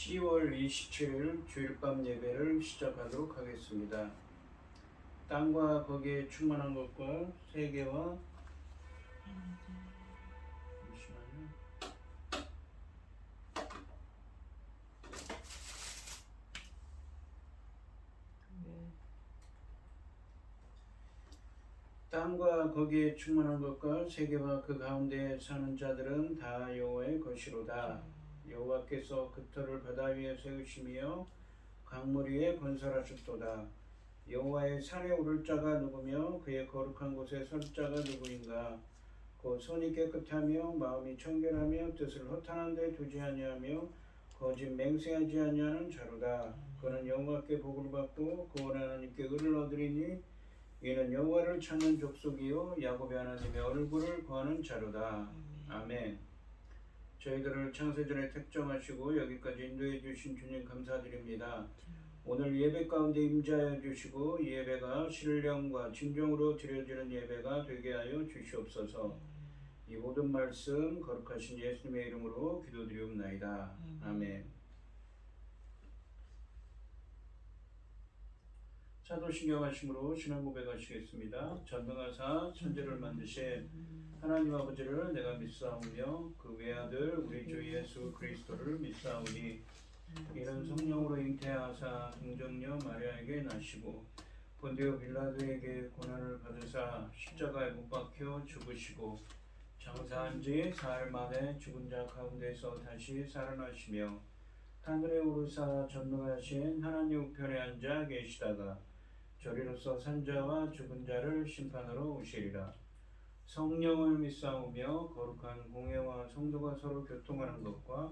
10월 27일 주일밤 예배를 시작하도록 하겠습니다. 땅과 거기에 충만한 것과 세계와 잠시만요. 땅과 거기에 충만한 것과 세계와 그 가운데 사는 자들은 다 여호와의 것이로다. 여호와께서 그 터를 바다 위에 세우시며 강물 위에 건설하셨도다. 여호와의 산에 오를 자가 누구며 그의 거룩한 곳에 설 자가 누구인가? 곧 손이 깨끗하며 마음이 청결하며 뜻을 허탄한 데 두지 아니하며 거짓 맹세하지 아니하는 자로다. 그는 여호와께 복을 받고 구원 하나님께 의를 얻으리니 이는 여호와를 찾는 족속이요 야곱의 하나님의 얼굴을 구하는 자로다. 아멘. 저희들을 창세전에 택정하시고 여기까지 인도해 주신 주님 감사드립니다. 오늘 예배 가운데 임재하여 주시고 예배가 신령과 진정으로 드려지는 예배가 되게 하여 주시옵소서. 이 모든 말씀 거룩하신 예수님의 이름으로 기도드리옵나이다. 아멘. 사도신경 하심으로 신앙 고백하시겠습니다. 전능하사 천지를 만드신 하나님 아버지를 내가 믿사오며 그 외아들 우리 주 예수 그리스도를 믿사오니 이는 성령으로 잉태하사 동정녀 마리아에게 나시고 본디오 빌라도에게 고난을 받으사 십자가에 못 박혀 죽으시고 장사한 지 사흘 만에 죽은 자 가운데서 다시 살아나시며 하늘에 오르사 전능하신 하나님 우편에 앉아 계시다가 저리로서 산자와 죽은 자를 심판하러 오시리라. 성령을 믿사오며 거룩한 공회와 성도가 서로 교통하는 것과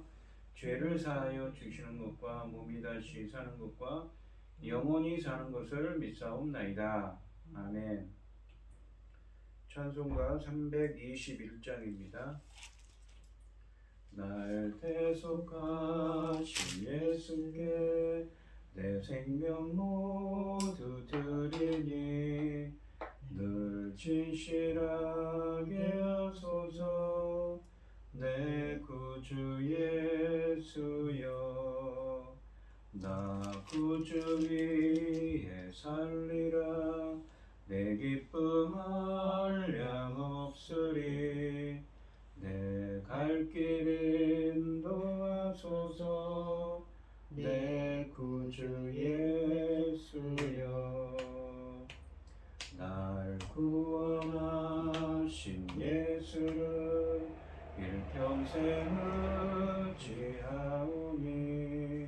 죄를 사하여 주시는 것과 몸이 다시 사는 것과 영원히 사는 것을 믿사옵나이다. 아멘. 찬송가 321장입니다. 날 대속하신 예수께 내 생명 모두 드리니 늘 진실하게 하소서. 내 구주 예수여 나 구주 위에 살리라. 내 기쁨 한량 없으리. 내 갈 길 인도하소서. 내 구주 예수여 날 구원하신 예수를 일평생 의지하오니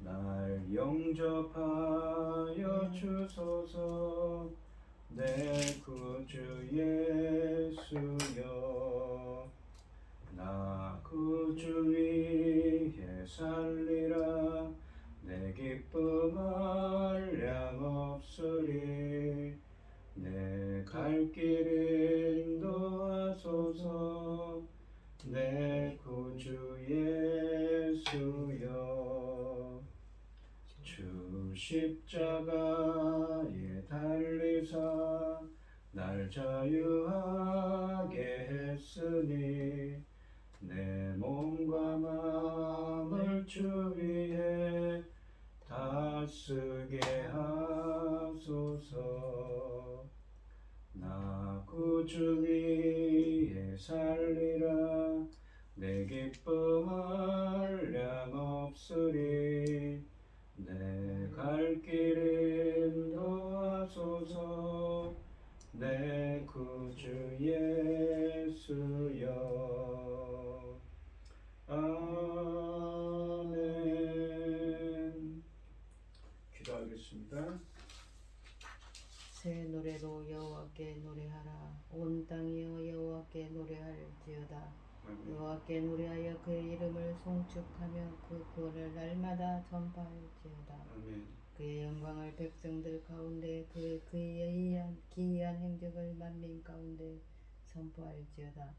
날 영접하여 주소서. 내 구주 예수여 나 구주 위에 살리라. 내 기쁨 한량 없으리. 내 갈 길 인도하소서. 내 구주 예수여 주 십자가에 달리사 날 자유하게 했으니 내 몸과 마음을 주 위에 다쓰게 하소서. 나 구주 위에 살리라. 내 기쁨 한량 없으리. 내 갈 길 인도하소서. 내 구주 예수여 아멘. 기도하겠습니다. 새 노래로 여호와께 노래하라. 온 땅이여 여호와께 노래할지어다. 여호와께 노래하여 그의 이름을 송축하며 그 구원을 날마다 전파할지어다. 아멘. 그의 영광을 백성들 가운데 그의 기이한 행적을 만민 가운데 선포할지어다.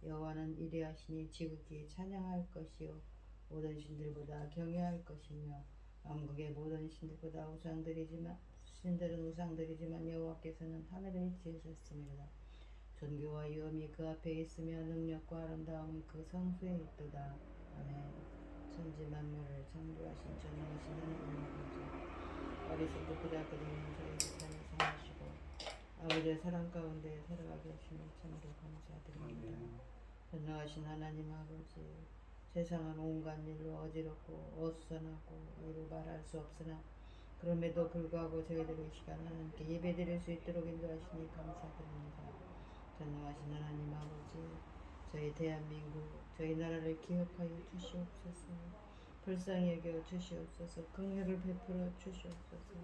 여호와는 이레하시니 지극히 찬양할 것이요 모든 신들보다 경외할 것이며 왕국의 모든 신들보다 신들은 우상들이지만 여호와께서는 하늘을 지으셨습니다. 존귀와 위엄이 그 앞에 있으며 능력과 아름다움이 그 성수에 있도다. 아멘. 천지 만물을 창조하신 전능하신 하나님 아버지, 어리석고 부자게 되는 저희를 삶을 사하시고 아버지의 사랑 가운데 살아가게 하시니 참으로 감사드립니다. 전능하신 하나님 아버지, 세상은 온갖 일로 어지럽고 어수선하고 이루 말할 수 없으나 그럼에도 불구하고 저희들의 시간 하나님께 예배드릴 수 있도록 인도하시니 감사드립니다. 전능하신 하나님 아버지, 저희 대한민국, 저희 나라를 기억하여 주시옵소서. 불쌍히 여겨 주시옵소서. 긍휼을 베풀어 주시옵소서.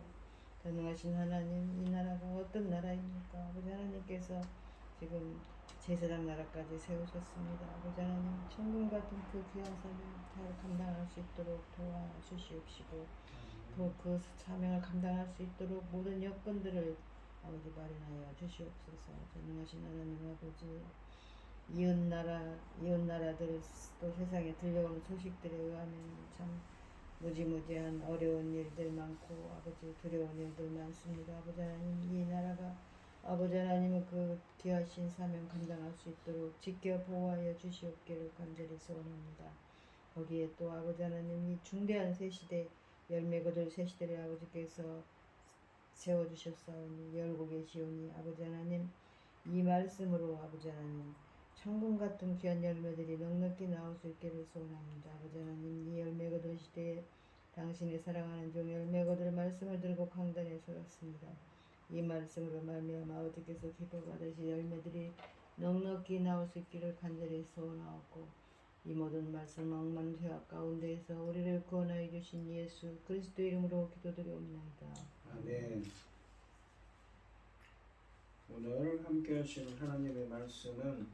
전능하신 하나님, 이 나라가 어떤 나라입니까? 아버지 하나님께서 지금 제사장 나라까지 세우셨습니다. 아버지 하나님, 천군 같은 그 귀한 사명 잘 감당할 수 있도록 도와주시옵시고 또 그 사명을 감당할 수 있도록 모든 여건들을 아버지 마련하여 주시옵소서. 전능하신 하나님 아버지, 이웃나라들 또 세상에 들려오는 소식들에 의하면 참 무지무지한 어려운 일들 많고 아버지 두려운 일들 많습니다. 아버지 하나님, 이 나라가 아버지 하나님은 그 귀하신 사명 감당할 수 있도록 지켜 보호하여 주시옵기를 간절히 소원합니다. 거기에 또 아버지 하나님, 이 중대한 새 시대 열매 거둘 새 시대를 아버지께서 세워주셨사오니 열고 계시오니 아버지 하나님, 이 말씀으로 아버지 하나님 천군 같은 귀한 열매들이 넉넉히 나올 수 있기를 소원합니다. 아버지 하나님, 이 열매 거둘 시대에 당신의 사랑하는 종 열매 거둘 말씀을 들고 강단에 서었습니다. 이 말씀으로 말미암아 아버지께서 기뻐 받으신 열매들이 넉넉히 나올 수 있기를 간절히 소원하옵고, 이 모든 말씀 억만 죄악 가운데에서 우리를 구원하여 주신 예수 그리스도 이름으로 기도드리옵나이다. 아멘. 오늘 함께 하시는 하나님의 말씀은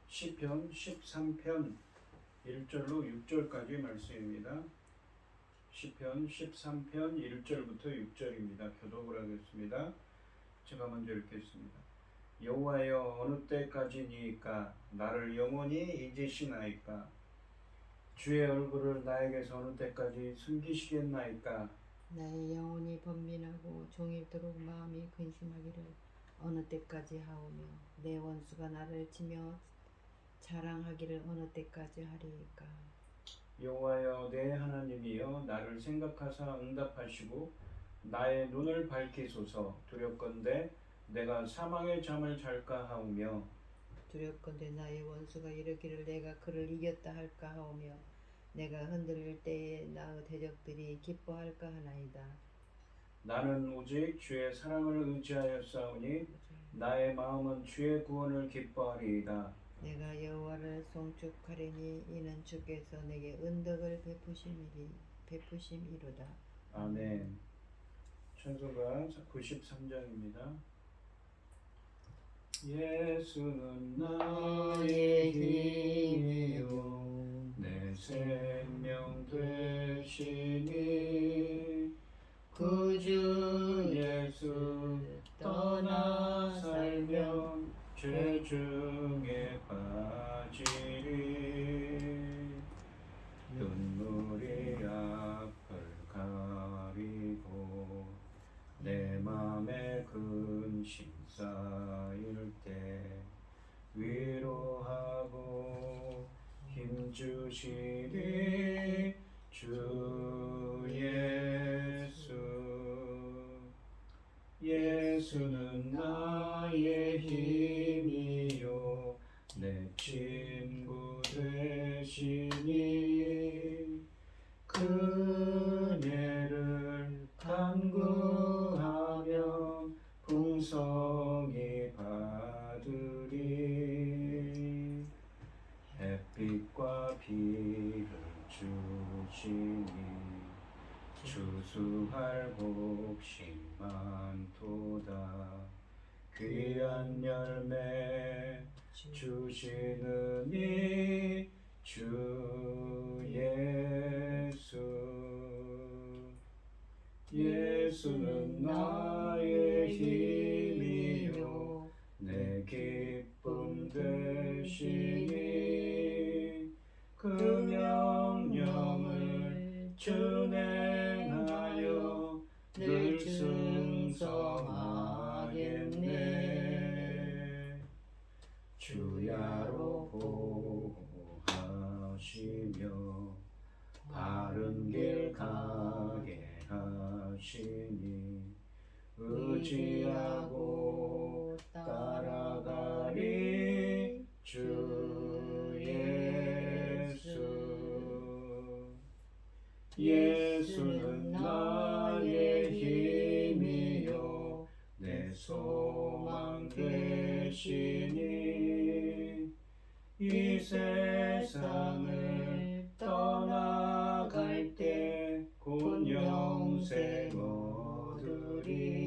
시편 13편 1절로 6절까지 말씀입니다. 시편 13편 1절부터 6절입니다. 교독을 하겠습니다. 제가 먼저 읽겠습니다. 여호와여, 어느 때까지니까 나를 영원히 잊으시나이까? 주의 얼굴을 나에게서 어느 때까지 숨기시겠나이까? 나의 영혼이 번민하고 종일토록 마음이 근심하기를 어느 때까지 하오며 내 원수가 나를 치며 자랑하기를 어느 때까지 하리이까? 여호와여, 내 하나님이여, 나를 생각하사 응답하시고 나의 눈을 밝히소서. 두렵건대 내가 사망의 잠을 잘까 하오며 두렵건대 나의 원수가 이르기를 내가 그를 이겼다 할까 하오며 내가 흔들릴 때에 나의 대적들이 기뻐할까 하나이다. 나는 오직 주의 사랑을 의지하여 싸우니 나의 마음은 주의 구원을 기뻐하리이다. 내가 여호와를 송축하리니 이는 주께서 내게 은덕을 베푸심이로다. 아멘. 찬송가 93장입니다. 예수는 나의 힘이요 내 생명 되시니 구주 예수 떠나 살면 죄 중에 빠지리. 눈물이 앞을 가리고 내 맘에 근심 쌓일 때 위로하고 힘주시니 주 예수. 예수는 나의 힘이요 내 친구 되시니 그네를 간구하며 풍성히 받으리. 햇빛과 비를 주시니 추수할 곡식 많도다. 귀한 열매 주시느니 주 예수. 예수는 나의 힘이요 내 기쁨 되시니 그 명령을 준행하여 늘 승성하겠네. 주야로 보호하시며 의지하고 따라가리 주 예수. 예수는 나의 힘이요 내 소망 되시니 이 세상을 떠나갈 때 곧 영생 얻으리.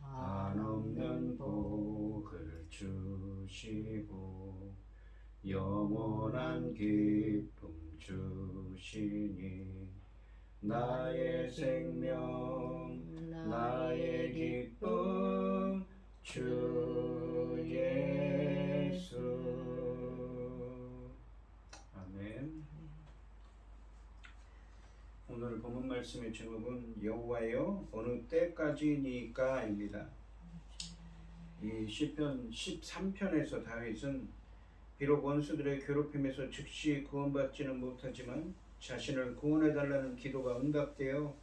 한없는 복을 주시고 영원한 기쁨 주시니 나의 생명 나의 기쁨 주 예수. 아멘. 오늘 본문 말씀의 제목은 여호와여 어느 때까지니까입니다. 이 시편 13편에서 다윗은 비록 원수들의 괴롭힘에서 즉시 구원받지는 못하지만 자신을 구원해달라는 기도가 응답되어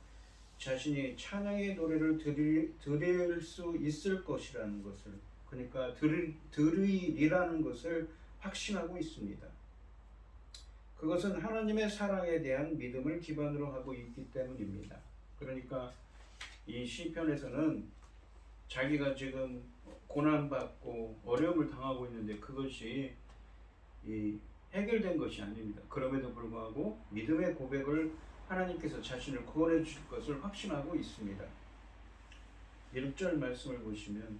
자신이 찬양의 노래를 드릴 수 있을 것이라는 것을, 그러니까 드리리라는 것을 확신하고 있습니다. 그것은 하나님의 사랑에 대한 믿음을 기반으로 하고 있기 때문입니다. 그러니까 이 시편에서는 자기가 지금 고난받고 어려움을 당하고 있는데 그것이 해결된 것이 아닙니다. 그럼에도 불구하고 믿음의 고백을 하나님께서 자신을 구원해 주실 것을 확신하고 있습니다. 1절 말씀을 보시면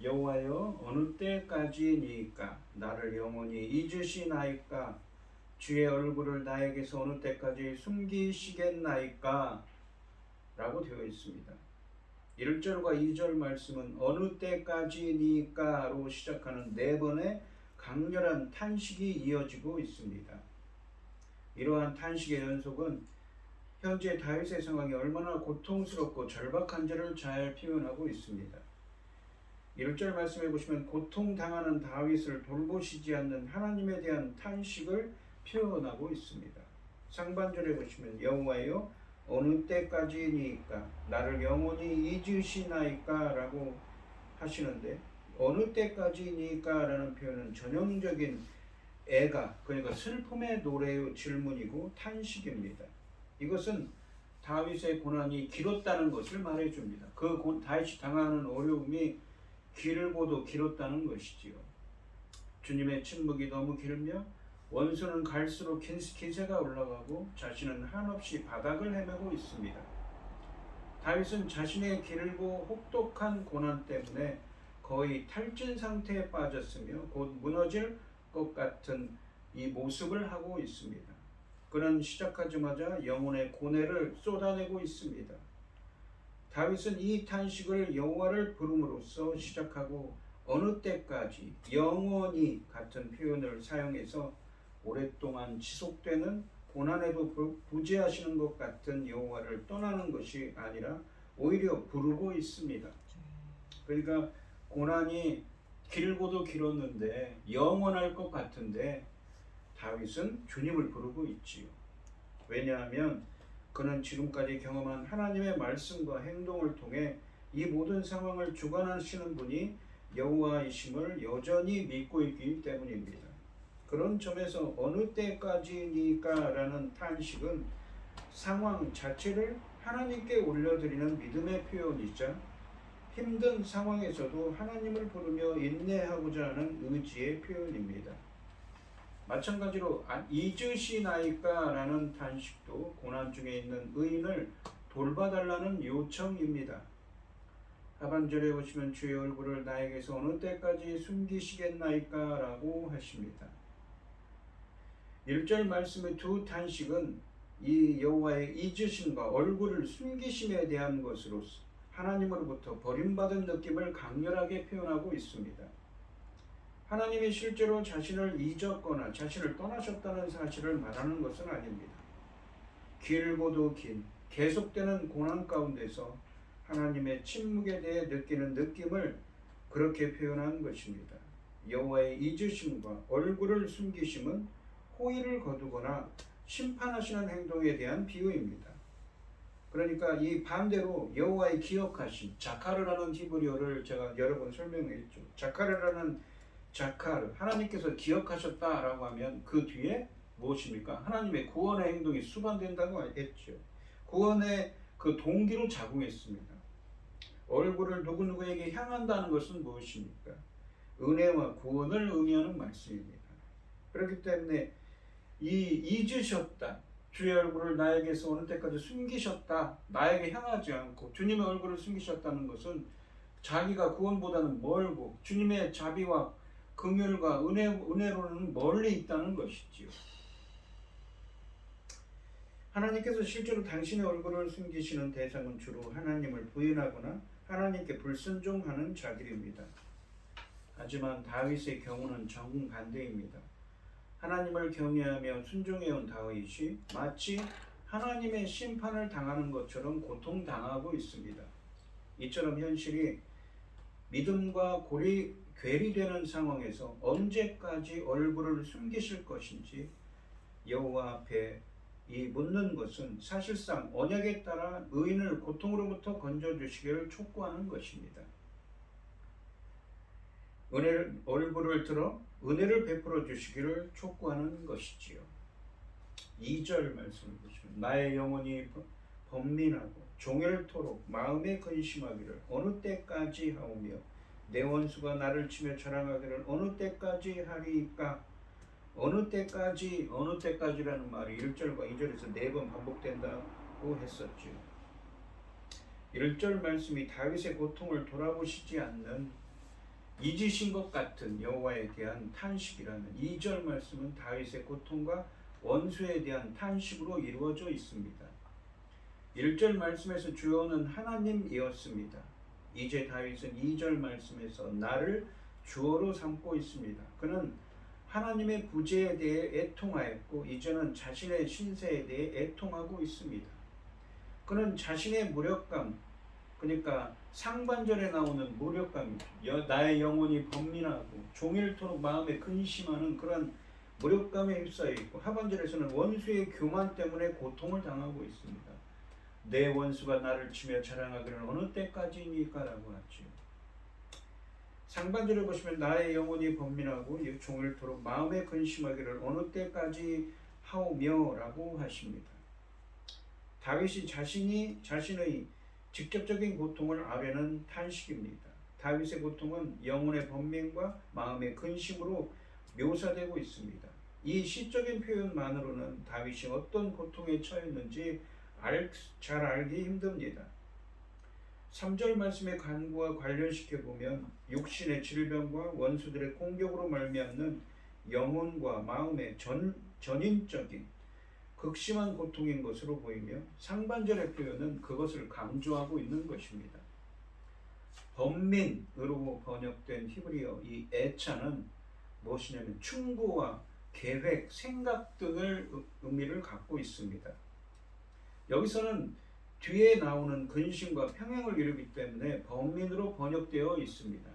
여호와여 어느 때까지니까 나를 영원히 잊으시나이까 주의 얼굴을 나에게서 어느 때까지 숨기시겠나이까 라고 되어 있습니다. 1절과 2절 말씀은 어느 때까지니까로 시작하는 4번의 강렬한 탄식이 이어지고 있습니다. 이러한 탄식의 연속은 현재 다윗의 상황이 얼마나 고통스럽고 절박한지를 잘 표현하고 있습니다. 1절 말씀해 보시면 고통당하는 다윗을 돌보시지 않는 하나님에 대한 탄식을 표현하고 있습니다. 상반절에 보시면 여호와여 어느 때까지니까 나를 영원히 잊으시나이까 라고 하시는데 어느 때까지니까 라는 표현은 전형적인 애가, 그러니까 슬픔의 노래의 질문이고 탄식입니다. 이것은 다윗의 고난이 길었다는 것을 말해줍니다. 그 다윗이 당하는 어려움이 길고도 길었다는 것이지요. 주님의 침묵이 너무 길며 원수는 갈수록 기세가 올라가고 자신은 한없이 바닥을 헤매고 있습니다. 다윗은 자신의 길고 혹독한 고난 때문에 거의 탈진 상태에 빠졌으며 곧 무너질 것 같은 이 모습을 하고 있습니다. 그는 시작하자마자 영혼의 고뇌를 쏟아내고 있습니다. 다윗은 이 탄식을 여호와를 부름으로써 시작하고 어느 때까지 영원히 같은 표현을 사용해서 오랫동안 지속되는 고난에도 부재하시는 것 같은 여호와를 떠나는 것이 아니라 오히려 부르고 있습니다. 그러니까 고난이 길고도 길었는데 영원할 것 같은데 다윗은 주님을 부르고 있지요. 왜냐하면 그는 지금까지 경험한 하나님의 말씀과 행동을 통해 이 모든 상황을 주관하시는 분이 여호와이심을 여전히 믿고 있기 때문입니다. 그런 점에서 어느 때까지니까 라는 탄식은 상황 자체를 하나님께 올려드리는 믿음의 표현이자 힘든 상황에서도 하나님을 부르며 인내하고자 하는 의지의 표현입니다. 마찬가지로 잊으시나이까 라는 탄식도 고난 중에 있는 의인을 돌봐달라는 요청입니다. 하반절에 보시면 주의 얼굴을 나에게서 어느 때까지 숨기시겠나이까 라고 하십니다. 1절 말씀의 두 탄식은 이 여호와의 잊으심과 얼굴을 숨기심에 대한 것으로 하나님으로부터 버림받은 느낌을 강렬하게 표현하고 있습니다. 하나님이 실제로 자신을 잊었거나 자신을 떠나셨다는 사실을 말하는 것은 아닙니다. 길고도 긴 계속되는 고난 가운데서 하나님의 침묵에 대해 느끼는 느낌을 그렇게 표현한 것입니다. 여호와의 잊으심과 얼굴을 숨기심은 호의를 거두거나 심판하시는 행동에 대한 비유입니다. 그러니까 이 반대로 여호와의 기억하신 자카르라는 히브리어를 제가 여러 번 설명했죠. 자카르라는 자카르, 하나님께서 기억하셨다라고 하면 그 뒤에 무엇입니까? 하나님의 구원의 행동이 수반된다고 했죠. 구원의 그 동기로 작용했습니다. 얼굴을 누구누구에게 향한다는 것은 무엇입니까? 은혜와 구원을 의미하는 말씀입니다. 그렇기 때문에 잊으셨다. 주의 얼굴을 나에게서 어느 때까지 숨기셨다. 나에게 향하지 않고 주님의 얼굴을 숨기셨다는 것은 자기가 구원보다는 멀고 주님의 자비와 긍휼과 은혜로는 멀리 있다는 것이지요. 하나님께서 실제로 당신의 얼굴을 숨기시는 대상은 주로 하나님을 부인하거나 하나님께 불순종하는 자들입니다. 하지만 다윗의 경우는 정반대입니다. 하나님을 경외하며 순종해온 다윗이 마치 하나님의 심판을 당하는 것처럼 고통당하고 있습니다. 이처럼 현실이 믿음과 괴리되는 상황에서 언제까지 얼굴을 숨기실 것인지 여호와 앞에 이 묻는 것은 사실상 언약에 따라 의인을 고통으로부터 건져주시기를 촉구하는 것입니다. 얼굴을 들어 은혜를 베풀어 주시기를 촉구하는 것이지요. 2절 말씀을 보시면 나의 영혼이 번민하고 종일토록 마음에 근심하기를 어느 때까지 하오며 내 원수가 나를 치며 자랑하기를 어느 때까지 하리이까. 어느 때까지라는 말이 1절과 2절에서 4번 반복된다고 했었죠. 1절 말씀이 다윗의 고통을 돌아보시지 않는 잊으신 것 같은 여호와에 대한 탄식이라면 2절 말씀은 다윗의 고통과 원수에 대한 탄식으로 이루어져 있습니다. 1절 말씀에서 주어는 하나님이었습니다. 이제 다윗은 2절 말씀에서 나를 주어로 삼고 있습니다. 그는 하나님의 부재에 대해 애통하였고 이제는 자신의 신세에 대해 애통하고 있습니다. 그는 자신의 무력감, 그러니까 상반절에 나오는 무력감, 나의 영혼이 번민하고 종일토록 마음에 근심하는 그런 무력감에 휩싸여 있고 하반절에서는 원수의 교만 때문에 고통을 당하고 있습니다. 내 원수가 나를 치며 자랑하기를 어느 때까지니까 라고 하죠. 상반절에 보시면 나의 영혼이 번민하고 종일토록 마음에 근심하기를 어느 때까지 하오며 라고 하십니다. 다윗이 자신의 직접적인 고통을 아뢰는 탄식입니다. 다윗의 고통은 영혼의 번민과 마음의 근심으로 묘사되고 있습니다. 이 시적인 표현만으로는 다윗이 어떤 고통에 처했는지 잘 알기 힘듭니다. 3절 말씀의 간구와 관련시켜보면 육신의 질병과 원수들의 공격으로 말미암는 영혼과 마음의 전인적인 극심한 고통인 것으로 보이며 상반절의 표현은 그것을 강조하고 있는 것입니다. 번민으로 번역된 히브리어 이 애차는 무엇이냐면 충고와 계획, 생각 등을 의미를 갖고 있습니다. 여기서는 뒤에 나오는 근심과 평행을 이루기 때문에 번민으로 번역되어 있습니다.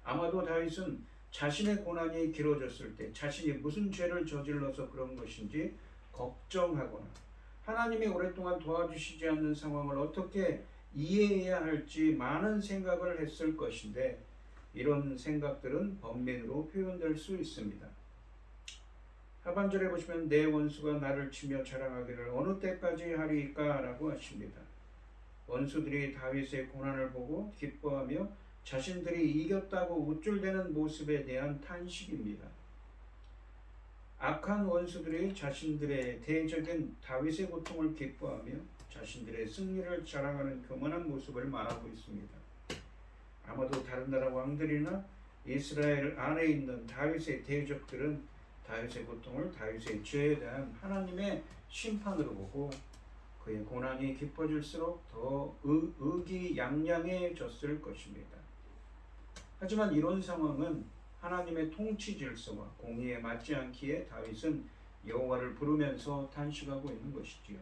아마도 다윗은 자신의 고난이 길어졌을 때 자신이 무슨 죄를 저질러서 그런 것인지 걱정하거나 하나님이 오랫동안 도와주시지 않는 상황을 어떻게 이해해야 할지 많은 생각을 했을 것인데 이런 생각들은 번민으로 표현될 수 있습니다. 하반절에 보시면 내 원수가 나를 치며 자랑하기를 어느 때까지 하리이까 라고 하십니다. 원수들이 다윗의 고난을 보고 기뻐하며 자신들이 이겼다고 우쭐대는 모습에 대한 탄식입니다. 악한 원수들이 자신들의 대적인 다윗의 고통을 기뻐하며 자신들의 승리를 자랑하는 교만한 모습을 말하고 있습니다. 아마도 다른 나라 왕들이나 이스라엘 안에 있는 다윗의 대적들은 다윗의 고통을 다윗의 죄에 대한 하나님의 심판으로 보고 그의 고난이 깊어질수록 더 의기양양해졌을 것입니다. 하지만 이런 상황은 하나님의 통치 질서와 공의에 맞지 않기에 다윗은 여호와를 부르면서 탄식하고 있는 것이지요.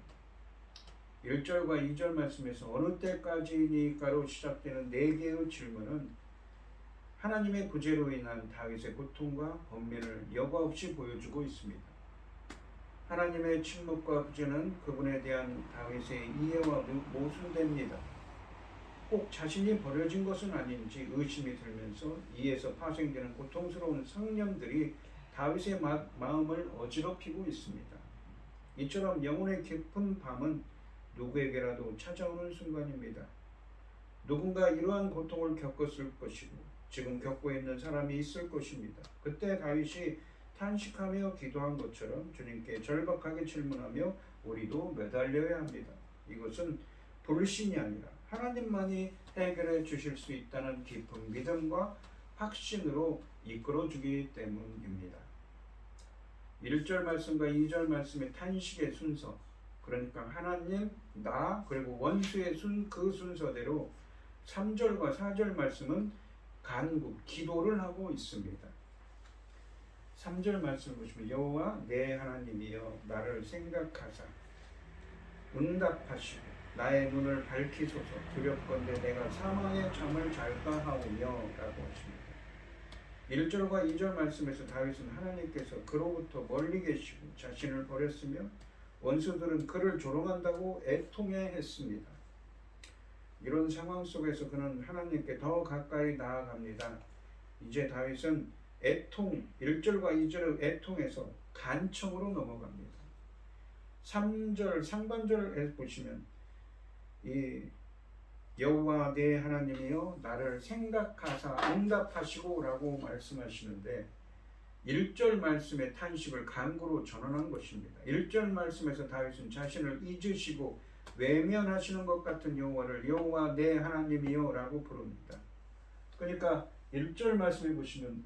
1절과 2절 말씀에서 어느 때까지니까로 시작되는 4개의 질문은 하나님의 부재로 인한 다윗의 고통과 번민을 여과 없이 보여주고 있습니다. 하나님의 침묵과 부재는 그분에 대한 다윗의 이해와 모순됩니다. 꼭 자신이 버려진 것은 아닌지 의심이 들면서 이에서 파생되는 고통스러운 상념들이 다윗의 마음을 어지럽히고 있습니다. 이처럼 영혼의 깊은 밤은 누구에게라도 찾아오는 순간입니다. 누군가 이러한 고통을 겪었을 것이고 지금 겪고 있는 사람이 있을 것입니다. 그때 다윗이 탄식하며 기도한 것처럼 주님께 절박하게 질문하며 우리도 매달려야 합니다. 이것은 불신이 아니라 하나님만이 해결해 주실 수 있다는 깊은 믿음과 확신으로 이끌어 주기 때문입니다. 1절 말씀과 2절 말씀의 탄식의 순서, 그러니까 하나님, 나, 그리고 원수의 그 순서대로 3절과 4절 말씀은 간구, 기도를 하고 있습니다. 3절 말씀을 보시면 여호와 내 하나님이여 나를 생각하사 응답하시고 나의 눈을 밝히소서 두렵건대 내가 사망의 잠을 잘까 하오며 라고 하십니다. 1절과 2절 말씀에서 다윗은 하나님께서 그로부터 멀리 계시고 자신을 버렸으며 원수들은 그를 조롱한다고 애통해 했습니다. 이런 상황 속에서 그는 하나님께 더 가까이 나아갑니다. 이제 다윗은 1절과 2절의 애통에서 간청으로 넘어갑니다. 3절 상반절에 보시면 이 여호와 내 하나님이여 나를 생각하사 응답하시고 라고 말씀하시는데 1절 말씀의 탄식을 간구로 전환한 것입니다. 1절 말씀에서 다윗은 자신을 잊으시고 외면하시는 것 같은 여호와를 여호와 내 하나님이여 라고 부릅니다. 그러니까 1절 말씀해 보시면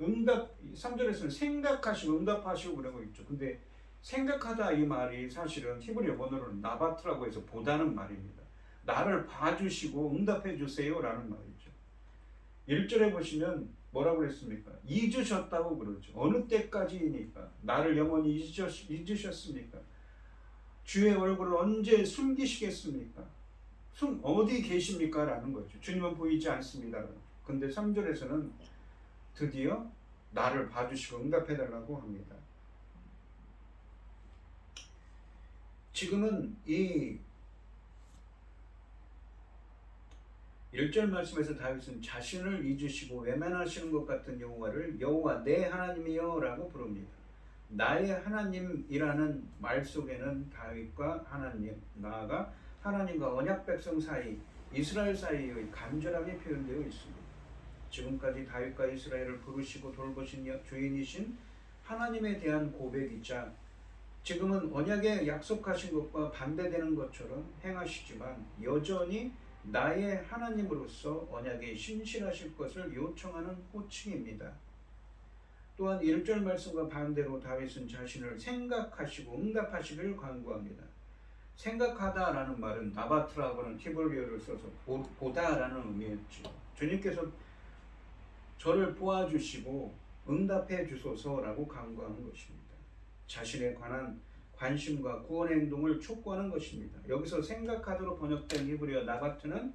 3절에서는 생각하시고 응답하시고 그러고 있죠. 근데 생각하다 이 말이 사실은 히브리 원어로는 나바트라고 해서 보다는 말입니다. 나를 봐주시고 응답해 주세요 라는 말이죠. 1절에 보시면 뭐라고 그랬습니까? 잊으셨다고 그러죠. 어느 때까지니까 나를 영원히 잊으셨습니까? 주의 얼굴을 언제 숨기시겠습니까? 어디 계십니까? 라는 거죠. 주님은 보이지 않습니다. 근데 3절에서는 드디어 나를 봐주시고 응답해달라고 합니다. 지금은 이 1절 말씀에서 다윗은 자신을 잊으시고 외면하시는 것 같은 여호와를 여호와 내 하나님이여 라고 부릅니다. 나의 하나님이라는 말 속에는 다윗과 하나님, 나아가 하나님과 언약 백성 사이, 이스라엘 사이의 간절함이 표현되어 있습니다. 지금까지 다윗과 이스라엘을 부르시고 돌보신 주인이신 하나님에 대한 고백이자 지금은 언약에 약속하신 것과 반대되는 것처럼 행하시지만 여전히 나의 하나님으로서 언약에 신실하실 것을 요청하는 호칭입니다. 또한 1절 말씀과 반대로 다윗은 자신을 생각하시고 응답하시기를 간구합니다. 생각하다라는 말은 나바트라고 하는 히브리어를 써서 보다라는 의미였죠. 주님께서 저를 보아주시고 응답해 주소서라고 간구하는 것입니다. 자신에 관한 관심과 구원의 행동을 촉구하는 것입니다. 여기서 생각하다로 번역된 히브리어 나바트는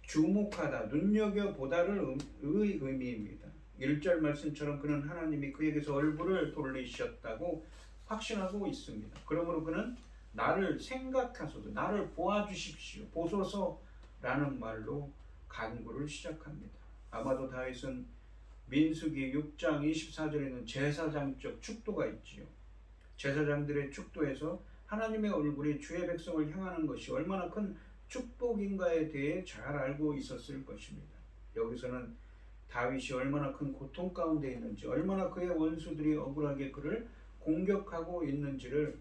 주목하다, 눈여겨보다를 의미입니다. 1절 말씀처럼 그는 하나님이 그에게서 얼굴을 돌리셨다고 확신하고 있습니다. 그러므로 그는 나를 생각하소서, 나를 보아주십시오, 보소서라는 말로 간구를 시작합니다. 아마도 다윗은 민수기 6장 24절에는 제사장적 축도가 있지요. 제사장들의 축도에서 하나님의 얼굴이 주의 백성을 향하는 것이 얼마나 큰 축복인가에 대해 잘 알고 있었을 것입니다. 여기서는 다윗이 얼마나 큰 고통 가운데 있는지, 얼마나 그의 원수들이 억울하게 그를 공격하고 있는지를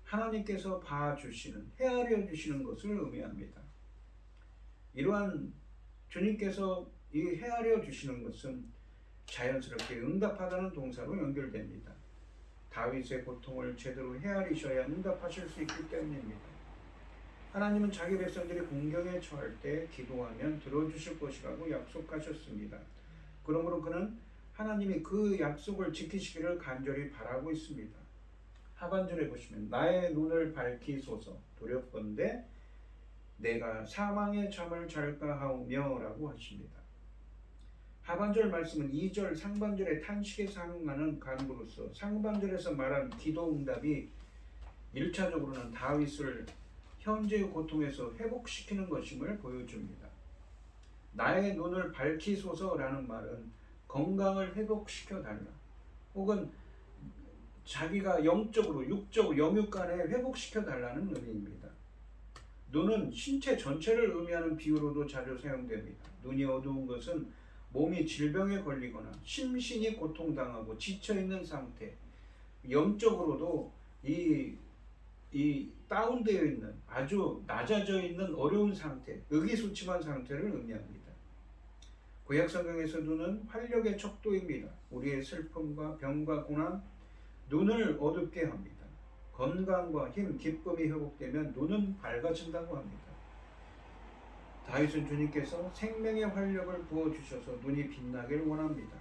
하나님께서 봐주시는, 헤아려 주시는 것을 의미합니다. 이러한 주님께서 이 헤아려 주시는 것은 자연스럽게 응답하다는 동사로 연결됩니다. 다윗의 고통을 제대로 헤아리셔야 응답하실 수 있기 때문입니다. 하나님은 자기 백성들이 공경에 처할 때 기도하면 들어주실 것이라고 약속하셨습니다. 그러므로 그는 하나님이 그 약속을 지키시기를 간절히 바라고 있습니다. 하반절에 보시면 나의 눈을 밝히소서 두렵건대 내가 사망의 잠을 잘까 하오며 라고 하십니다. 하반절 말씀은 2절 상반절의 탄식에 상응하는 간구로서 상반절에서 말한 기도 응답이 1차적으로는 다윗을 현재의 고통에서 회복시키는 것임을 보여줍니다. 나의 눈을 밝히소서라는 말은 건강을 회복시켜 달라, 혹은 자기가 영적으로, 육적으로, 영육간에 회복시켜 달라는 의미입니다. 눈은 신체 전체를 의미하는 비유로도 자주 사용됩니다. 눈이 어두운 것은 몸이 질병에 걸리거나 심신이 고통당하고 지쳐있는 상태, 영적으로도 이 다운되어 있는, 아주 낮아져 있는 어려운 상태, 의기소침한 상태를 의미합니다. 구약 성경에서 눈은 활력의 척도입니다. 우리의 슬픔과 병과 고난, 눈을 어둡게 합니다. 건강과 힘, 기쁨이 회복되면 눈은 밝아진다고 합니다. 다윗은 주님께서 생명의 활력을 부어주셔서 눈이 빛나길 원합니다.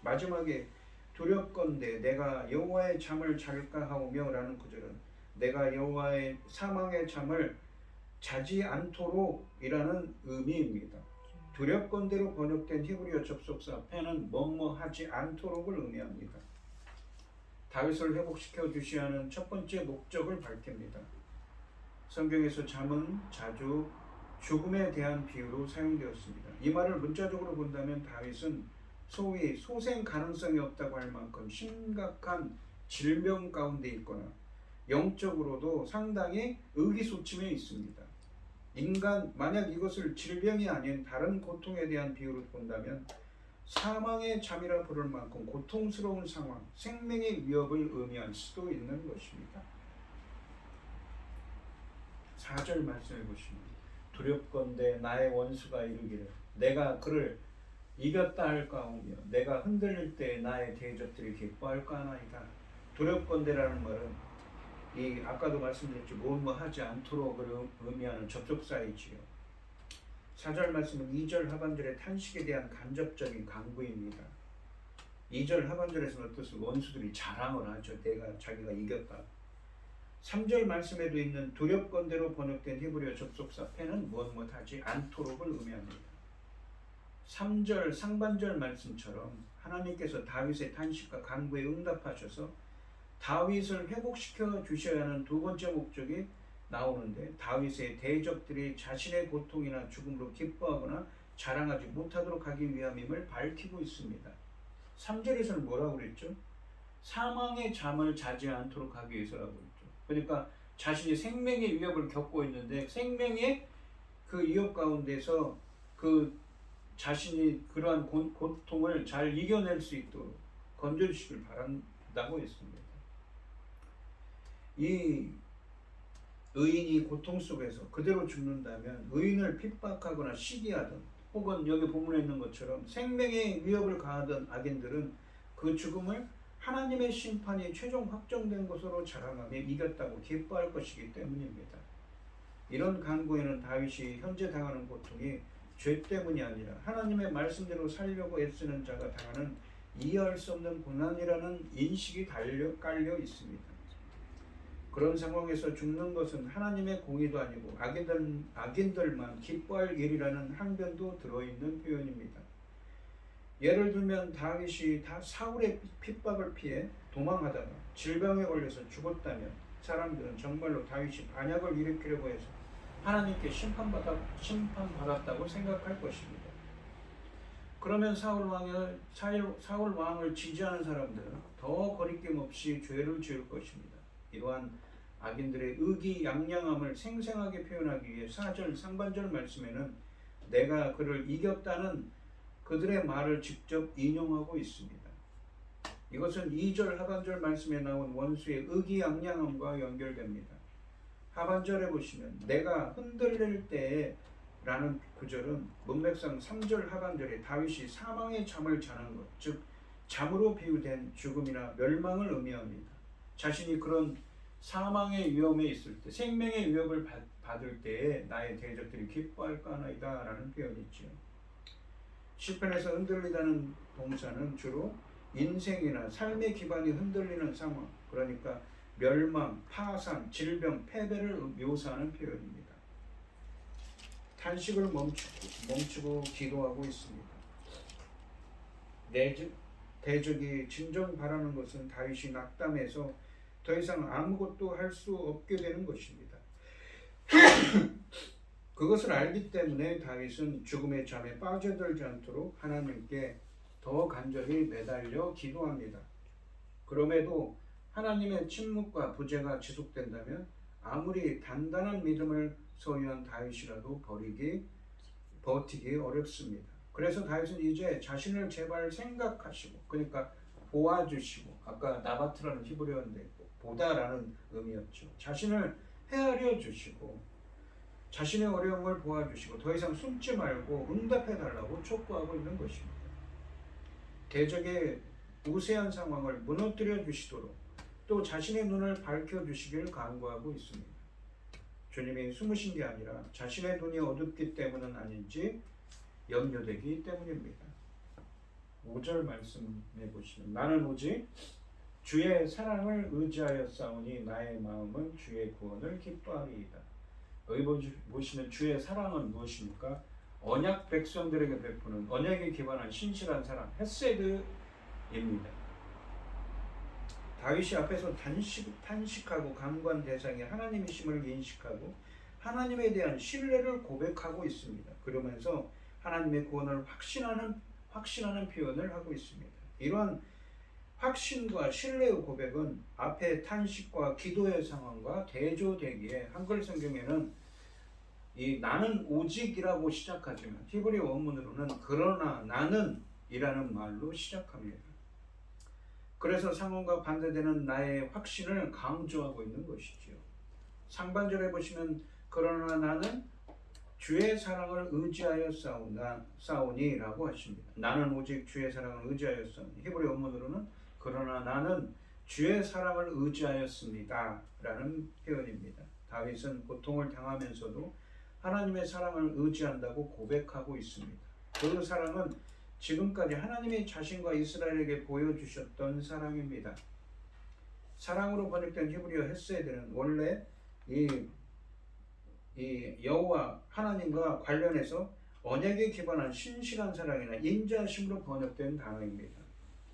마지막에 두렵건대 내가 여호와의 잠을 잘까 하오며 라는 구절은 내가 여호와의 사망의 잠을 자지 않도록 이라는 의미입니다. 두렵건대로 번역된 히브리어 접속사 펜은 뭐뭐하지 않도록을 의미합니다. 다윗을 회복시켜 주셔야 하는 첫 번째 목적을 밝힙니다. 성경에서 잠은 자주 죽음에 대한 비유로 사용되었습니다. 이 말을 문자적으로 본다면 다윗은 소위 소생 가능성이 없다고 할 만큼 심각한 질병 가운데 있거나 영적으로도 상당히 의기소침해 있습니다. 만약 이것을 질병이 아닌 다른 고통에 대한 비유로 본다면 사망의 잠이라 부를 만큼 고통스러운 상황, 생명의 위협을 의미할 수도 있는 것입니다. 4절 말씀해 보시면 두렵건대 나의 원수가 이르기를 내가 그를 이겼다 할까 하오며 내가 흔들릴 때 나의 대적들이 기뻐할까 하나이다. 두렵건대라는 말은 아까도 말씀드렸죠. 뭐뭐하지 않도록을 의미하는 접속사이지요. 4절 말씀은 2절 하반절의 탄식에 대한 간접적인 강구입니다. 2절 하반절에서는 어떻습니까? 원수들이 자랑을 하죠. 자기가 이겼다. 3절 말씀에도 있는 두렵건대로 번역된 히브리어 접속사 펜은 무엇하지 않도록을 의미합니다. 3절 상반절 말씀처럼 하나님께서 다윗의 탄식과 간구에 응답하셔서 다윗을 회복시켜 주셔야 하는 두 번째 목적이 나오는데, 다윗의 대적들이 자신의 고통이나 죽음으로 기뻐하거나 자랑하지 못하도록 하기 위함임을 밝히고 있습니다. 3절에서는 뭐라고 그랬죠? 사망의 잠을 자지 않도록 하기 위해서라고 그랬죠. 그러니까 자신이 생명의 위협을 겪고 있는데 생명의 그 위협 가운데서 자신이 그러한 고통을 잘 이겨낼 수 있도록 건져주시길 바란다고 했습니다. 이 의인이 고통 속에서 그대로 죽는다면 의인을 핍박하거나 시기하든 혹은 여기 본문에 있는 것처럼 생명의 위협을 가하던 악인들은 그 죽음을 하나님의 심판이 최종 확정된 것으로 자랑하며 이겼다고 기뻐할 것이기 때문입니다. 이런 간구에는 다윗이 현재 당하는 고통이 죄 때문이 아니라 하나님의 말씀대로 살려고 애쓰는 자가 당하는 이해할 수 없는 고난이라는 인식이 깔려 있습니다. 그런 상황에서 죽는 것은 하나님의 공의도 아니고 악인들만 기뻐할 일이라는 항변도 들어있는 표현입니다. 예를 들면 다윗이 사울의 핍박을 피해 도망하다가 질병에 걸려서 죽었다면 사람들은 정말로 다윗이 반역을 일으키려고 해서 하나님께 심판받았다고 생각할 것입니다. 그러면 사울 왕을 지지하는 사람들은 더 거리낌 없이 죄를 지을 것입니다. 이러한 악인들의 의기양양함을 생생하게 표현하기 위해 4절 상반절 말씀에는 내가 그를 이겼다는 그들의 말을 직접 인용하고 있습니다. 이것은 2절 하반절 말씀에 나온 원수의 의기양양함과 연결됩니다. 하반절에 보시면 내가 흔들릴 때에 라는 구절은 문맥상 3절 하반절에 다윗이 사망의 잠을 자는 것, 즉 잠으로 비유된 죽음이나 멸망을 의미합니다. 자신이 그런 사망의 위험에 있을 때, 생명의 위협을 받을 때에 나의 대적들이 기뻐할까 하나이다 라는 표현이 있죠. 시편에서 흔들리다는 동사는 주로 인생이나 삶의 기반이 흔들리는 상황, 그러니까 멸망, 파산, 질병, 패배를 묘사하는 표현입니다. 탄식을 멈추고 기도하고 있습니다. 대적이 진정 바라는 것은 다윗이 낙담해서 더 이상 아무것도 할 수 없게 되는 것입니다. 그것을 알기 때문에 다윗은 죽음의 잠에 빠져들지 않도록 하나님께 더 간절히 매달려 기도합니다. 그럼에도 하나님의 침묵과 부재가 지속된다면 아무리 단단한 믿음을 소유한 다윗이라도 버티기 어렵습니다. 그래서 다윗은 이제 자신을 제발 생각하시고, 그러니까 보아주시고, 아까 나바트라는 히브리어인데 보다라는 의미였죠. 자신을 헤아려 주시고 자신의 어려움을 보아주시고 더 이상 숨지 말고 응답해달라고 촉구하고 있는 것입니다. 대적의 우세한 상황을 무너뜨려 주시도록 또 자신의 눈을 밝혀주시길 간구하고 있습니다. 주님이 숨으신 게 아니라 자신의 눈이 어둡기 때문은 아닌지 염려되기 때문입니다. 5절 말씀해 보시면 나는 오직 주의 사랑을 의지하여 싸우니 나의 마음은 주의 구원을 기뻐하리이다. 여기 보시는 주의 사랑은 무엇입니까? 언약 백성들에게 베푸는 언약에 기반한 신실한 사랑, 헤세드입니다. 다윗이 앞에서 탄식하고 간구한 대상이 하나님이심을 인식하고 하나님에 대한 신뢰를 고백하고 있습니다. 그러면서 하나님의 구원을 확신하는 표현을 하고 있습니다. 이러한 확신과 신뢰의 고백은 앞에 탄식과 기도의 상황과 대조되기에 한글 성경에는 이 나는 오직이라고 시작하지만 히브리 원문으로는 그러나 나는 이라는 말로 시작합니다. 그래서 상황과 반대되는 나의 확신을 강조하고 있는 것이지요. 상반절에 보시면 그러나 나는 주의 사랑을 의지하여 싸우니 라고 하십니다. 나는 오직 주의 사랑을 의지하여 싸우니 히브리 원문으로는 그러나 나는 주의 사랑을 의지하였습니다 라는 표현입니다. 다윗은 고통을 당하면서도 하나님의 사랑을 의지한다고 고백하고 있습니다. 그 사랑은 지금까지 하나님이 자신과 이스라엘에게 보여주셨던 사랑입니다. 사랑으로 번역된 히브리어 헤세드는 원래 이 여호와 하나님과 관련해서 언약에 기반한 신실한 사랑이나 인자심으로 번역된 단어입니다.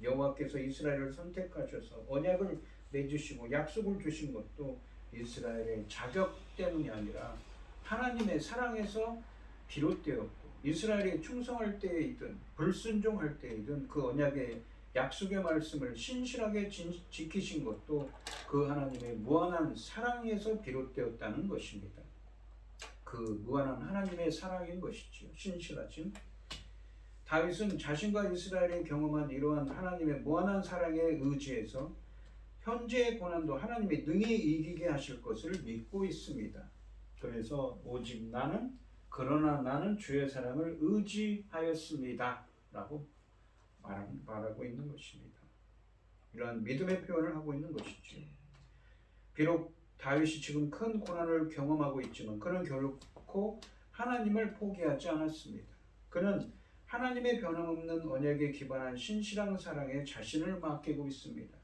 여호와께서 이스라엘을 선택하셔서 언약을 맺으시고 약속을 주신 것도 이스라엘의 자격 때문이 아니라 하나님의 사랑에서 비롯되었고 이스라엘이 충성할 때이든 불순종할 때이든 그 언약의 약속의 말씀을 신실하게 지키신 것도 그 하나님의 무한한 사랑에서 비롯되었다는 것입니다. 그 무한한 하나님의 사랑인 것이지요. 신실하심. 다윗은 자신과 이스라엘이 경험한 이러한 하나님의 무한한 사랑에 의지해서 현재의 고난도 하나님이 능히 이기게 하실 것을 믿고 있습니다. 그래서 오직 나는 그러나 나는 주의 사랑을 의지하였습니다 라고 말하고 있는 것입니다. 이러한 믿음의 표현을 하고 있는 것이죠. 비록 다윗이 지금 큰 고난을 경험하고 있지만 그는 결코 하나님을 포기하지 않았습니다. 그는 하나님의 변함없는 언약에 기반한 신실한 사랑에 자신을 맡기고 있습니다.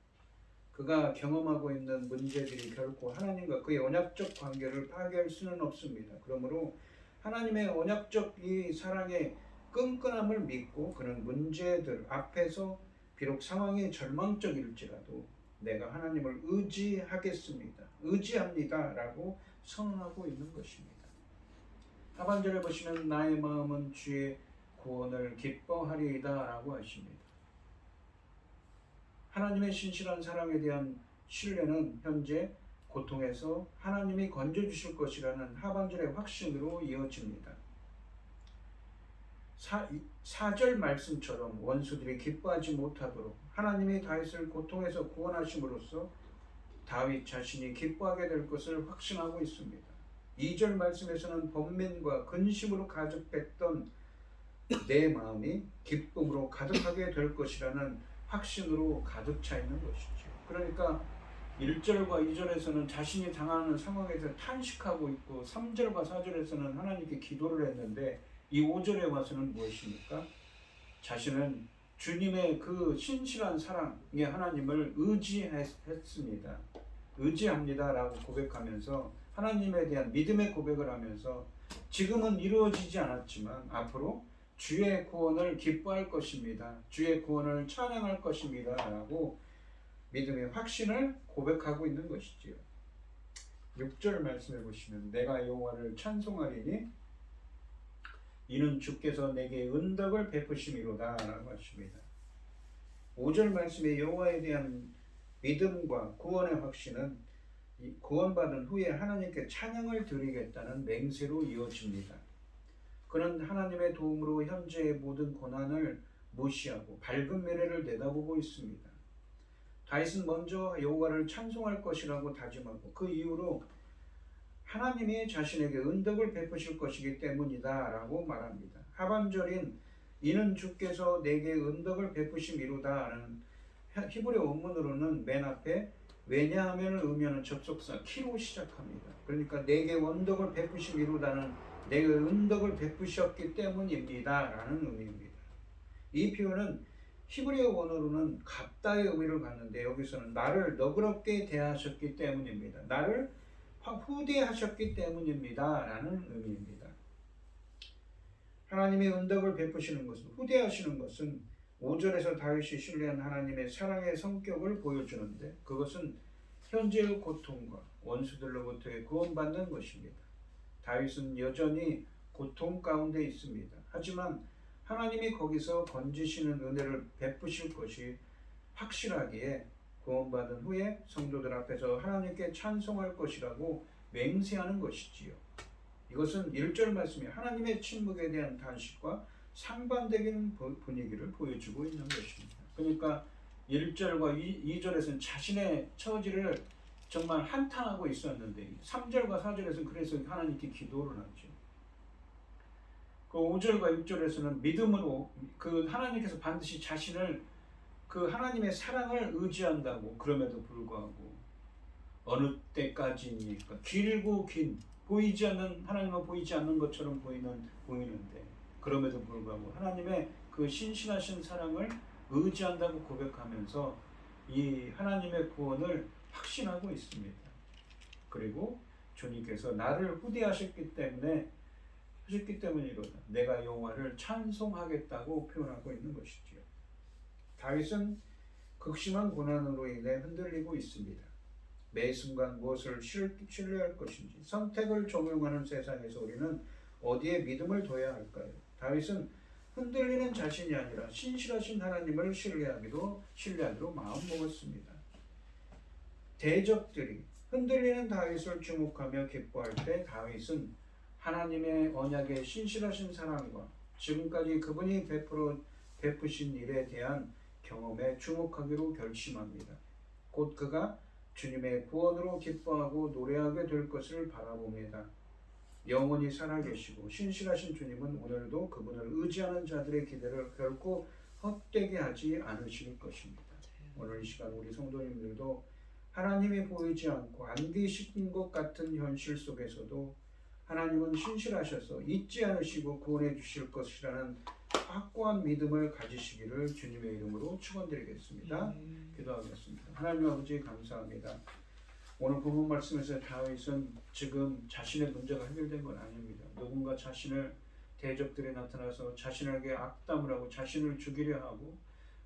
그가 경험하고 있는 문제들이 결코 하나님과 그의 언약적 관계를 파괴할 수는 없습니다. 그러므로 하나님의 언약적 이 사랑의 끈끈함을 믿고 그는 문제들 앞에서 비록 상황이 절망적일지라도 내가 하나님을 의지합니다 라고 선언하고 있는 것입니다. 하반절에 보시면 나의 마음은 주의 구원을 기뻐하리이다 라고 하십니다. 하나님의 신실한 사랑에 대한 신뢰는 현재 고통에서 하나님이 건져주실 것이라는 하반절의 확신으로 이어집니다. 4절 말씀처럼 원수들이 기뻐하지 못하도록 하나님이 다윗을 고통에서 구원하심으로써 다윗 자신이 기뻐하게 될 것을 확신하고 있습니다. 2절 말씀에서는 번민과 근심으로 가득했던 내 마음이 기쁨으로 가득하게 될 것이라는 확신으로 가득 차 있는 것이죠. 그러니까 1절과 2절에서는 자신이 당하는 상황에서 탄식하고 있고 3절과 4절에서는 하나님께 기도를 했는데 이 5절에 와서는 무엇입니까? 자신은 주님의 그 신실한 사랑의 하나님을 의지합니다 라고 고백하면서 하나님에 대한 믿음의 고백을 하면서 지금은 이루어지지 않았지만 앞으로 주의 구원을 기뻐할 것입니다. 주의 구원을 찬양할 것입니다 라고 믿음의 확신을 고백하고 있는 것이지요. 6절 말씀해 보시면 내가 여호와를 찬송하리니 이는 주께서 내게 은덕을 베푸심이로다 라고 하십니다. 5절 말씀에 여호와에 대한 믿음과 구원의 확신은 구원받은 후에 하나님께 찬양을 드리겠다는 맹세로 이어집니다. 그는 하나님의 도움으로 현재의 모든 고난을 무시하고 밝은 미래를 내다보고 있습니다. 다윗은 먼저 여호와를 찬송할 것이라고 다짐하고 그 이후로 하나님이 자신에게 은덕을 베푸실 것이기 때문이다 라고 말합니다. 하반절인 이는 주께서 내게 은덕을 베푸심이로다 라는 히브리 원문으로는 맨 앞에 왜냐하면을 의미하는 접속사 키로 시작합니다. 그러니까 내게 은덕을 베푸심이로다는 내게 은덕을 베푸셨기 때문입니다 라는 의미입니다. 이 표현은 히브리 원어로는 갚다의 의미를 갖는데 여기서는 나를 너그럽게 대하셨기 때문입니다. 나를 후대하셨기 때문입니다 라는 의미입니다. 하나님의 은덕을 베푸시는 것은 후대하시는 것은 5절에서 다윗이 신뢰한 하나님의 사랑의 성격을 보여주는데 그것은 현재의 고통과 원수들로부터의 구원받는 것입니다. 다윗은 여전히 고통 가운데 있습니다. 하지만 하나님이 거기서 건지시는 은혜를 베푸실 것이 확실하기에 구원받은 후에 성도들 앞에서 하나님께 찬송할 것이라고 맹세하는 것이지요. 이것은 1절 말씀이 하나님의 침묵에 대한 단식과 상반되는 분위기를 보여주고 있는 것입니다. 그러니까 1절과 2절에서는 자신의 처지를 정말 한탄하고 있었는데 3절과 4절에서는 그래서 하나님께 기도를 하죠. 그 5절과 6절에서는 믿음으로 그 하나님께서 반드시 자신을 그 하나님의 사랑을 의지한다고 그럼에도 불구하고 어느 때까지입니까? 길고 긴 보이지 않는 하나님은 보이지 않는 것처럼 보이는데 그럼에도 불구하고 하나님의 그 신실하신 사랑을 의지한다고 고백하면서 이 하나님의 구원을 확신하고 있습니다. 그리고 주님께서 나를 후대하셨기 때문이로다. 내가 여호와를 찬송하겠다고 표현하고 있는 것이지요. 다윗은 극심한 고난으로 인해 흔들리고 있습니다. 매 순간 무엇을 신뢰할 것인지 선택을 적용하는 세상에서 우리는 어디에 믿음을 둬야 할까요? 다윗은 흔들리는 자신이 아니라 신실하신 하나님을 신뢰하기로 마음먹었습니다. 대적들이 흔들리는 다윗을 주목하며 기뻐할 때 다윗은 하나님의 언약의 신실하신 사랑과 지금까지 그분이 베푸신 일에 대한 경험에 주목하기로 결심합니다. 곧 그가 주님의 구원으로 기뻐하고 노래하게 될 것을 바라봅니다. 영원히 살아계시고 신실하신 주님은 오늘도 그분을 의지하는 자들의 기대를 결코 헛되게 하지 않으실 것입니다. 오늘 이 시간 우리 성도님들도 하나님이 보이지 않고 안 계신 것 같은 현실 속에서도 하나님은 신실하셔서 잊지 않으시고 구원해 주실 것이라는 확고한 믿음을 가지시기를 주님의 이름으로 축원드리겠습니다. 기도하겠습니다. 하나님 아버지 감사합니다. 오늘 본문 말씀에서 다윗은 지금 자신의 문제가 해결된 건 아닙니다. 누군가 자신을 대적들이 나타나서 자신에게 악담을 하고 자신을 죽이려 하고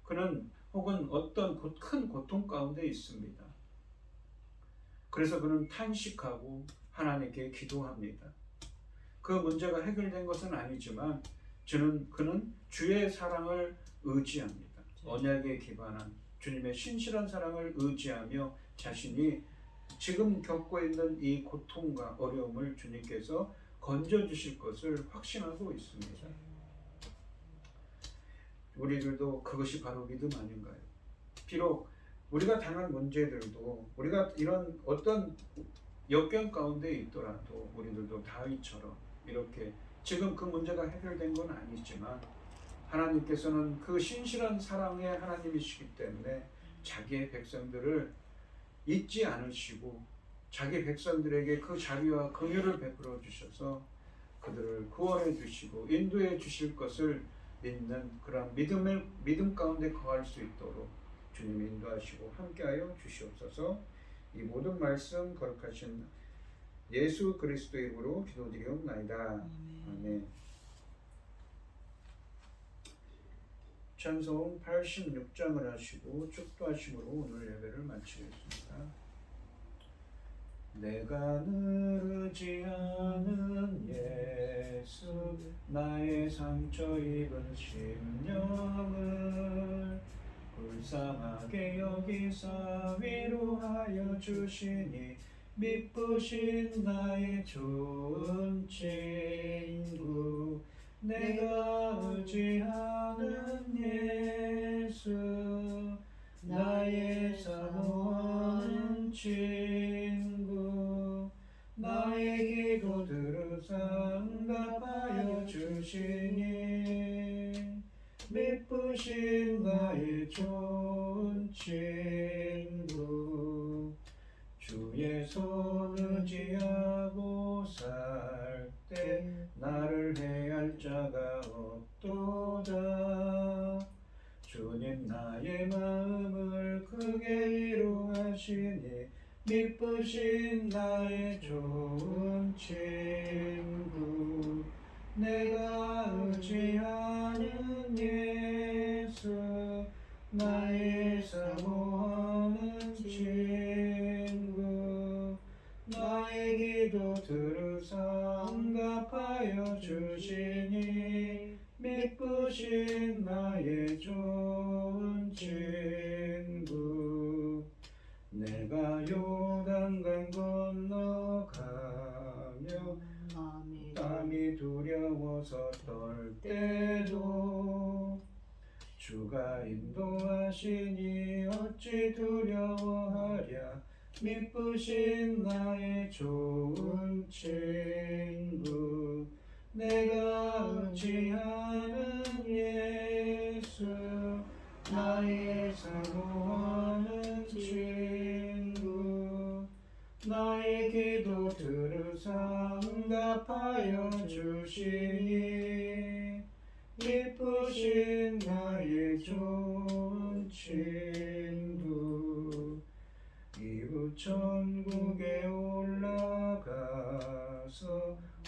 그는 혹은 어떤 큰 고통 가운데 있습니다. 그래서 그는 탄식하고 하나님께 기도합니다. 그 문제가 해결된 것은 아니지만 그는 주의 사랑을 의지합니다. 언약에 기반한 주님의 신실한 사랑을 의지하며 자신이 지금 겪고 있는 이 고통과 어려움을 주님께서 건져주실 것을 확신하고 있습니다. 우리들도 그것이 바로 믿음 아닌가요? 비록 우리가 당한 문제들도 우리가 이런 어떤 역경 가운데 있더라도 우리들도 다윗처럼 이렇게 지금 그 문제가 해결된 건 아니지만 하나님께서는 그 신실한 사랑의 하나님이시기 때문에 자기의 백성들을 잊지 않으시고 자기 백성들에게 그 자비와 긍휼을 베풀어 주셔서 그들을 구원해 주시고 인도해 주실 것을 믿는 그런 믿음 가운데 거할 수 있도록 주님이 인도하시고 함께하여 주시옵소서. 이 모든 말씀 거룩하신 예수 그리스도의 이름으로 기도드리옵나이다. 아멘. 찬송 86장을 하시고 축도하심으로 오늘 예배를 마치겠습니다. 내가 늘 의지하는 예수 나의 상처 입은 심령을 불쌍하게 여기사 위로하여 주시니 미쁘신 나의 좋은 친구 내가 의지하는 예수 나의 사모하는 친구 나의 기도 들으사 응답하여 주시니 미쁘신 나의 좋은 친구 주의 손 의지하고 살 때 나를 해할 자가 없도다 주님 나의 마음을 크게 위로하시니 미쁘신 나의 좋은 친구 내가 의지하는 예수 나의 사모하는 친구 나의 기도 들으사 응답하여 주시니 미쁘신 나의 좋은 친구 내가 요단강 건너가며 땀이 두려워서 떨 때도 주가 인도하시니 어찌 두려워하랴 미쁘신 나의 좋은 친구 내가 의지하는 예수 나의 사모하는 친구 나의 기도 들으사 응답하여 주시니 미쁘신 나의 좋은 친구 이후 천국에 올라가서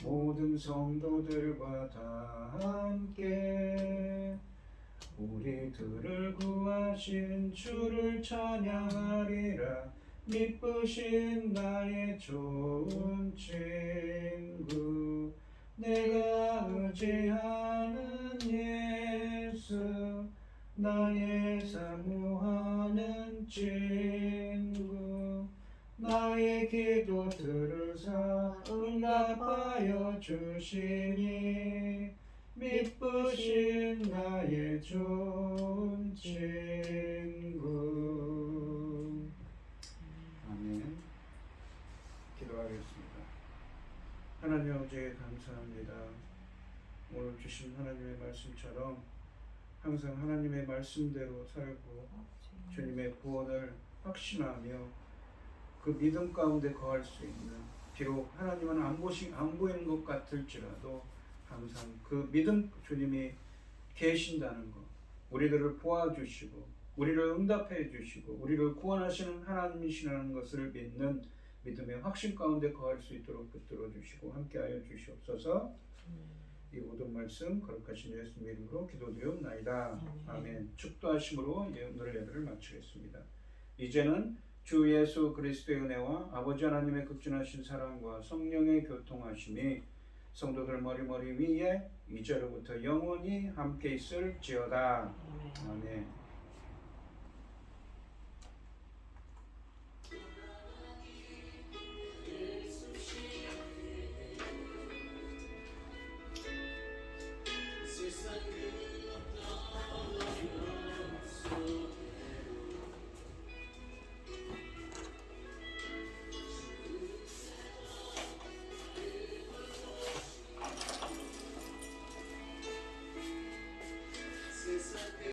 모든 성도들과 다 함께 우리들을 구하신 주를 찬양하리라 미쁘신 나의 좋은 친구 내가 의지하는 예수 나의 사모하는 친구 나의 기도 들으사 응답하여 주시니 미쁘신 나의 좋은 친구 아멘. 기도하겠습니다. 하나님 아버지 감사합니다. 오늘 주신 하나님의 말씀처럼 항상 하나님의 말씀대로 살고 주님의 구원을 확신하며 그 믿음 가운데 거할 수 있는 비록 하나님은 안 보이는 것 같을지라도 항상 그 믿음 주님이 계신다는 것 우리들을 도와주시고 우리를 응답해 주시고 우리를 구원하시는 하나님이시라는 것을 믿는 믿음의 확신 가운데 거할 수 있도록 붙들어 주시고 함께하여 주시옵소서. 이 모든 말씀 거룩하신 예수님 이름으로 기도드리옵나이다. 아멘. 축도하심으로 오늘의 예배를 마치겠습니다. 이제는 주 예수 그리스도의 은혜와 아버지 하나님의 극진하신 사랑과 성령의 교통하심이 성도들 머리 위에 이제로부터 영원히 함께 있을지어다. 아멘.